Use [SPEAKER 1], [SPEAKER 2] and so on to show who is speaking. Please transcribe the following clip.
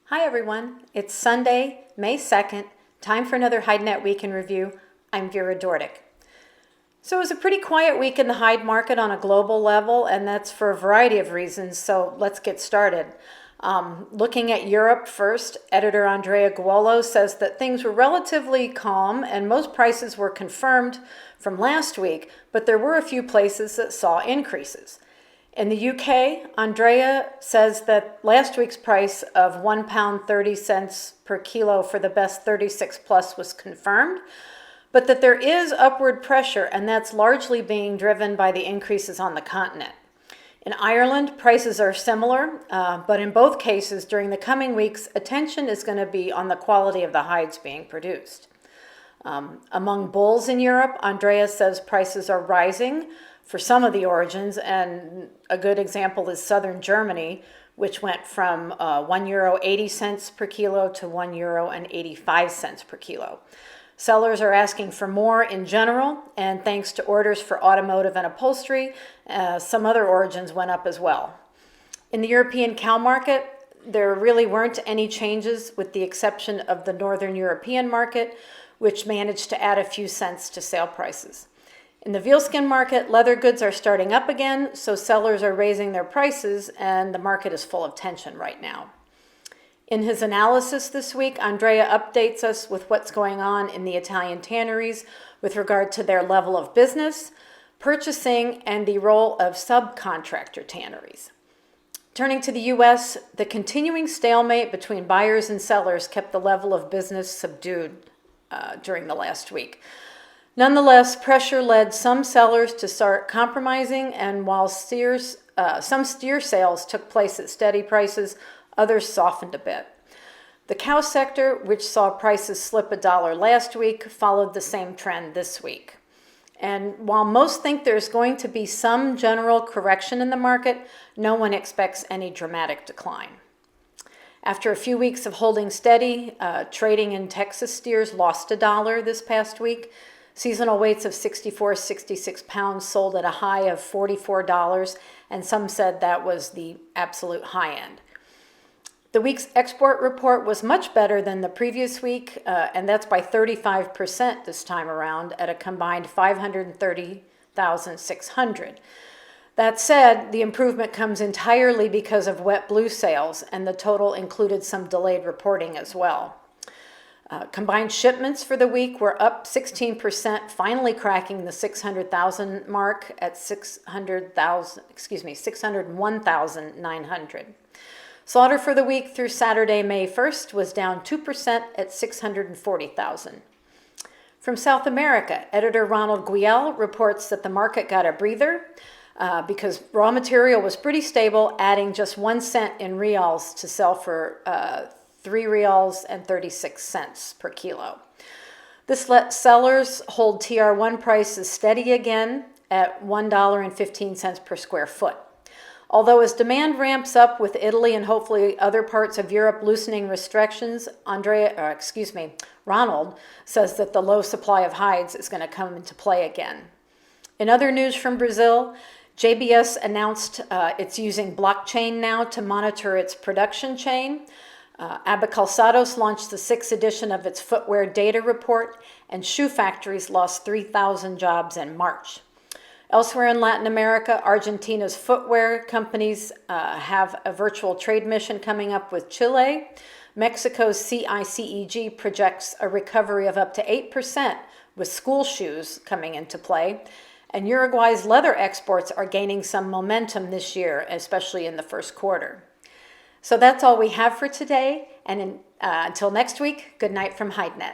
[SPEAKER 1] Hi everyone, it's Sunday, May 2nd, time for another HideNet Week in Review. I'm Vera Dordick. So it was a pretty quiet week in the Hide market on a global level, and that's for a variety of reasons, so let's get started. Looking at Europe first, editor Andrea Guolo says that things were relatively calm and most prices were confirmed from last week, but there were a few places that saw increases. In the UK, Andrea says that last week's price of £1.30 per kilo for the best 36 plus was confirmed, but that there is upward pressure, and that's largely being driven by the increases on the continent. In Ireland, prices are similar, but in both cases, during the coming weeks, attention is going to be on the quality of the hides being produced. Among bulls in Europe, Andrea says prices are rising for some of the origins, and a good example is southern Germany, which went from €1.80 per kilo to €1.85 per kilo. Sellers are asking for more in general, and thanks to orders for automotive and upholstery, some other origins went up as well. In the European cow market, there really weren't any changes with the exception of the Northern European market, which managed to add a few cents to sale prices. In the vealskin market, leather goods are starting up again, so sellers are raising their prices, and the market is full of tension right now. In his analysis this week, Andrea updates us with what's going on in the Italian tanneries with regard to their level of business, purchasing, and the role of subcontractor tanneries. Turning to the U.S., the continuing stalemate between buyers and sellers kept the level of business subdued during the last week. Nonetheless, pressure led some sellers to start compromising, and while some steer sales took place at steady prices, others softened a bit. The cow sector, which saw prices slip $1 last week, followed the same trend this week. And while most think there's going to be some general correction in the market, no one expects any dramatic decline. After a few weeks of holding steady, trading in Texas steers lost $1 this past week. Seasonal weights of 66 pounds sold at a high of $44, and some said that was the absolute high end. The week's export report was much better than the previous week, and that's by 35% this time around at a combined 530,600. That said, the improvement comes entirely because of wet blue sales, and the total included some delayed reporting as well. Combined shipments for the week were up 16%, finally cracking the 600,000 mark at 601,900. Slaughter for the week through Saturday, May 1st was down 2% at 640,000. From South America, editor Ronald Guiel reports that the market got a breather because raw material was pretty stable, adding just 1 cent in reals to sell for $3.36 per kilo. This let sellers hold TR1 prices steady again at $1.15 per square foot. Although as demand ramps up with Italy and hopefully other parts of Europe loosening restrictions, Ronald says that the low supply of hides is going to come into play again. In other news from Brazil, JBS announced it's using blockchain now to monitor its production chain. Abacalçados launched the 6th edition of its footwear data report, and shoe factories lost 3,000 jobs in March. Elsewhere in Latin America, Argentina's footwear companies have a virtual trade mission coming up with Chile. Mexico's CICEG projects a recovery of up to 8% with school shoes coming into play. And Uruguay's leather exports are gaining some momentum this year, especially in the first quarter. So that's all we have for today, and until next week, good night from HideNet.